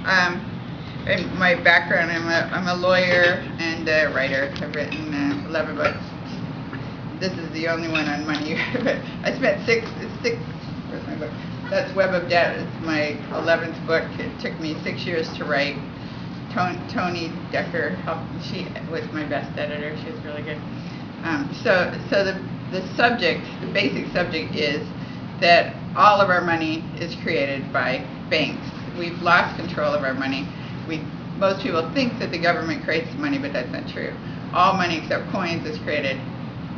In my background, I'm a lawyer and a writer. I've written 11 books. This is the only one on money. I spent six. Where's my book? That's Web of Debt. It's my 11th book. It took me 6 years to write. Tony Decker helped. She was my best editor. She was really good. So the subject, the basic subject is that all of our money is created by banks. We've lost control of our money. Most people think that the government creates money, but that's not true. All money except coins is created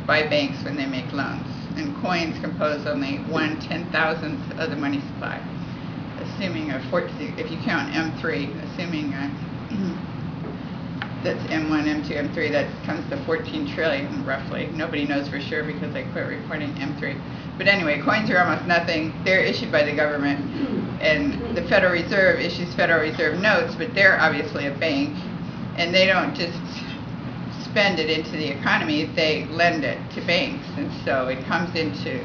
by banks when they make loans. And coins compose only 1/10,000th of the money supply. Assuming if you count M3, assuming that's M1, M2, M3, that comes to 14 trillion roughly. Nobody knows for sure because they quit reporting M3. But anyway, coins are almost nothing. They're issued by the government, and the Federal Reserve issues Federal Reserve notes, but they're obviously a bank, and they don't just spend it into the economy, they lend it to banks, and so it comes into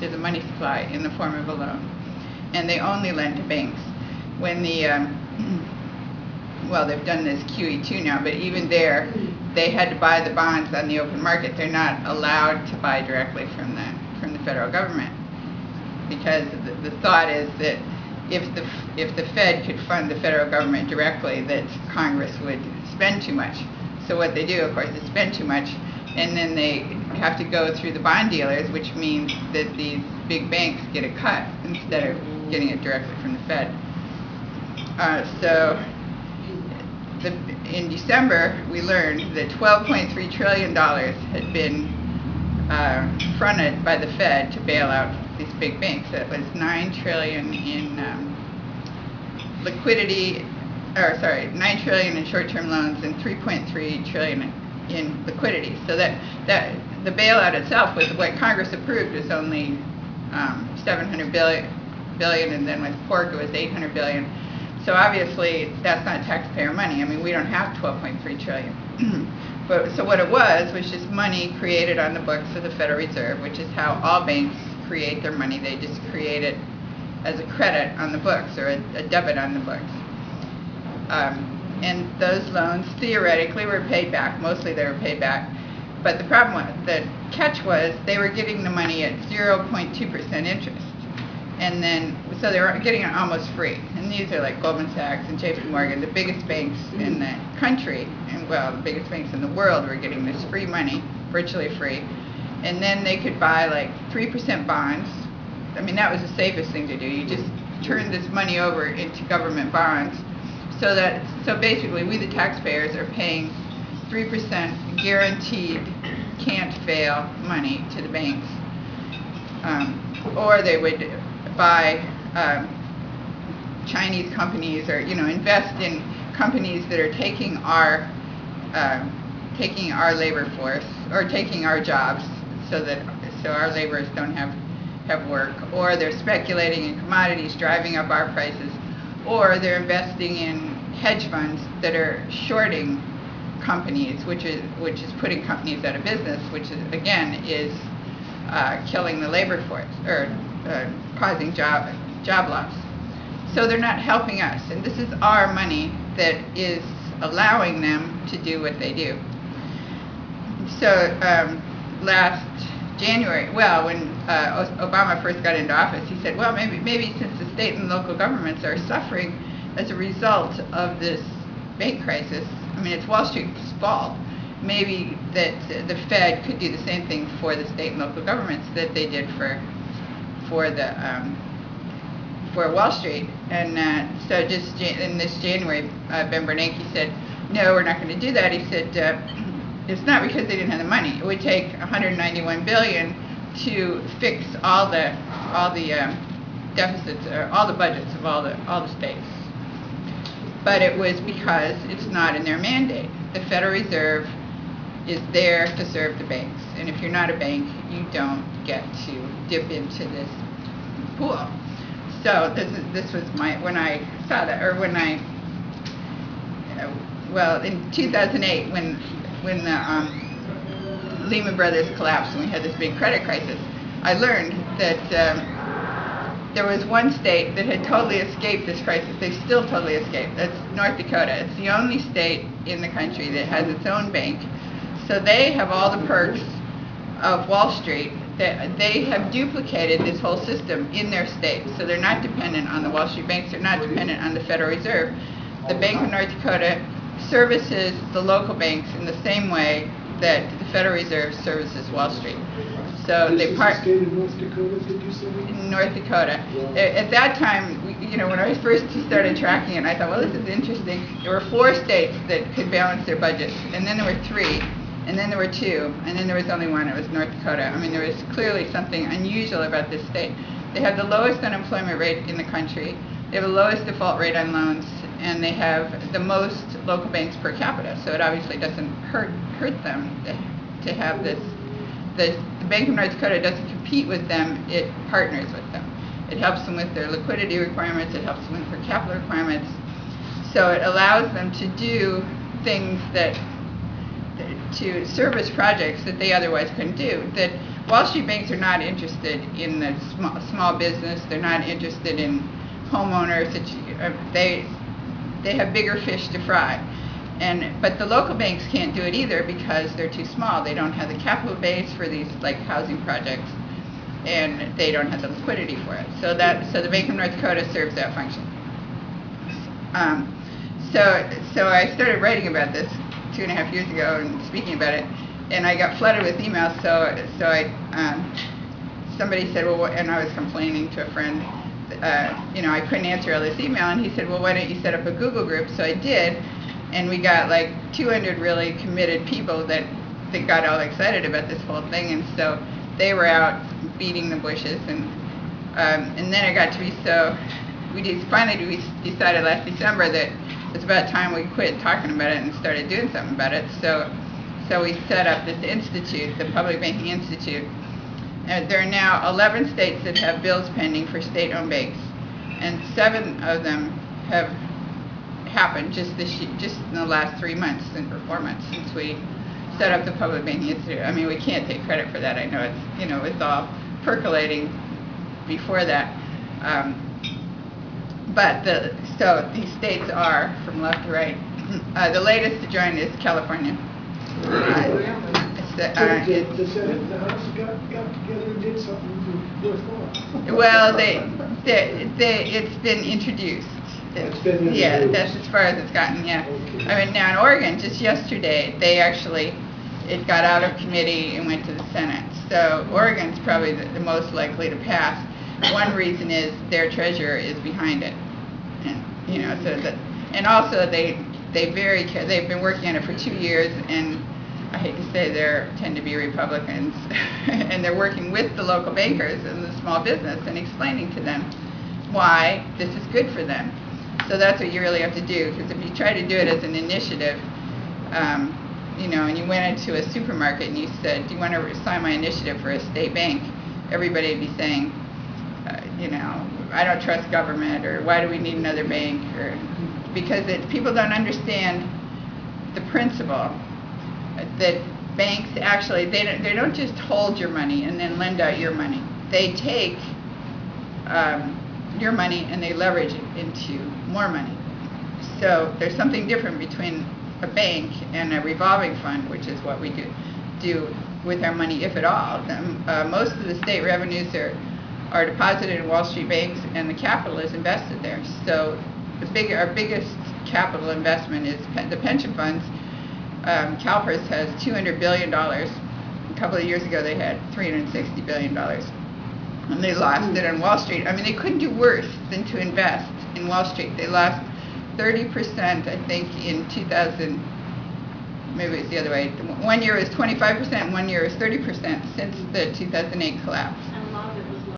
the money supply in the form of a loan. And they only lend to banks. When the well, they've done this QE2 now, but even there, they had to buy the bonds on the open market. They're not allowed to buy directly from the federal government, because the thought is that if the Fed could fund the federal government directly, that Congress would spend too much. So what they do, of course, is spend too much, and then they have to go through the bond dealers, which means that these big banks get a cut instead of getting it directly from the Fed. In December, we learned that $12.3 trillion had been fronted by the Fed to bail out these big banks. That was $9 trillion in liquidity, or sorry, $9 trillion in short-term loans and $3.3 trillion in liquidity. So that the bailout itself was what Congress approved was only $700 billion, and then with pork it was $800 billion. So obviously that's not taxpayer money. I mean, we don't have $12.3 trillion. But so what it was just money created on the books of the Federal Reserve, which is how all banks create their money. They just create it as a credit on the books or a debit on the books. And those loans theoretically were paid back. Mostly they were paid back. But the problem, the catch was they were getting the money at 0.2% interest. And then, so they were getting it almost free. And these are like Goldman Sachs and JP Morgan, the biggest banks in the country, and well, the biggest banks in the world were getting this free money, virtually free. And then they could buy like 3% bonds. I mean, that was the safest thing to do. You just turn this money over into government bonds. So basically, we the taxpayers are paying 3% guaranteed, can't fail money to the banks. Or they would buy Chinese companies, or invest in companies that are taking our labor force, or taking our jobs, so our laborers don't have work, or they're speculating in commodities, driving up our prices, or they're investing in hedge funds that are shorting companies, which is putting companies out of business, which is again killing the labor force, or causing job loss. So they're not helping us, and this is our money that is allowing them to do what they do. So last January, well, when Obama first got into office, he said, well, maybe since the state and local governments are suffering as a result of this bank crisis, I mean, it's Wall Street's fault, maybe that the Fed could do the same thing for the state and local governments that they did for Wall Street. And so just in this January, Ben Bernanke said, no, we're not going to do that. He said, it's not because they didn't have the money. It would take $191 billion to fix all the deficits, or all the budgets of all the states. But it was because it's not in their mandate. The Federal Reserve is there to serve the banks, and if you're not a bank, you don't get to dip into this pool. So this was when I saw that, or when I in 2008, when the Lehman Brothers collapsed and we had this big credit crisis, I learned that there was one state that had totally escaped this crisis. They've still totally escaped. That's North Dakota. It's the only state in the country that has its own bank. So they have all the perks of Wall Street. They have duplicated this whole system in their state. So they're not dependent on the Wall Street banks. They're not dependent on the Federal Reserve. The Bank of North Dakota services the local banks in the same way that the Federal Reserve services Wall Street. So they part. State of North Dakota, did you say? In North Dakota. At that time, when I first started tracking it, I thought, well, this is interesting. There were 4 states that could balance their budgets, and then there were 3, and then there were 2, and then there was only 1. It was North Dakota. I mean, there was clearly something unusual about this state. They have the lowest unemployment rate in the country. They have the lowest default rate on loans, and they have the most local banks per capita. So it obviously doesn't hurt them to have this. The Bank of North Dakota doesn't compete with them, it partners with them. It helps them with their liquidity requirements, it helps them with their capital requirements. So it allows them to do things to service projects that they otherwise couldn't do. That Wall Street banks are not interested in the small business, they're not interested in homeowners. They have bigger fish to fry. But the local banks can't do it either because they're too small. They don't have the capital base for these like housing projects, and they don't have the liquidity for it. So the Bank of North Dakota serves that function. So I started writing about this 2.5 years ago and speaking about it, and I got flooded with emails. Somebody said, well, and I was complaining to a friend, I couldn't answer all this email, and he said, well, why don't you set up a Google group? So I did. And we got like 200 really committed people that got all excited about this whole thing, and so they were out beating the bushes, and then it got to be so. We decided last December that it's about time we quit talking about it and started doing something about it. So we set up this institute, the Public Banking Institute. And there are now 11 states that have bills pending for state-owned banks, and 7 of them have happened just in the last 3 months or 4 months since we set up the Public Banking Institute. I mean, we can't take credit for that. I know it's all percolating before that. So these states are from left to right. The latest to join is California. The Senate, the House got together and did something to their fault. Well, it's been introduced. Yeah, that's as far as it's gotten, yeah. Okay. I mean, now in Oregon, just yesterday, it got out of committee and went to the Senate. So Oregon's probably the most likely to pass. One reason is their treasurer is behind it. And also they've been working on it for 2 years, and I hate to say they tend to be Republicans, and they're working with the local bankers and the small business and explaining to them why this is good for them. So that's what you really have to do, because if you try to do it as an initiative, and you went into a supermarket and you said, do you want to sign my initiative for a state bank? Everybody would be saying, I don't trust government, or why do we need another bank? Or because people don't understand the principle that banks actually, they don't just hold your money and then lend out your money. They take your money and they leverage it into more money. So there's something different between a bank and a revolving fund, which is what we do with our money, if at all. Most of the state revenues are deposited in Wall Street banks, and the capital is invested there. So our biggest capital investment is the pension funds. CalPERS has $200 billion. A couple of years ago they had $360 billion. And they lost it on Wall Street. I mean, they couldn't do worse than to invest in Wall Street. They lost 30%, I think, in 2000. Maybe it's the other way. 1 year is 25%, 1 year is 30% since the 2008 collapse.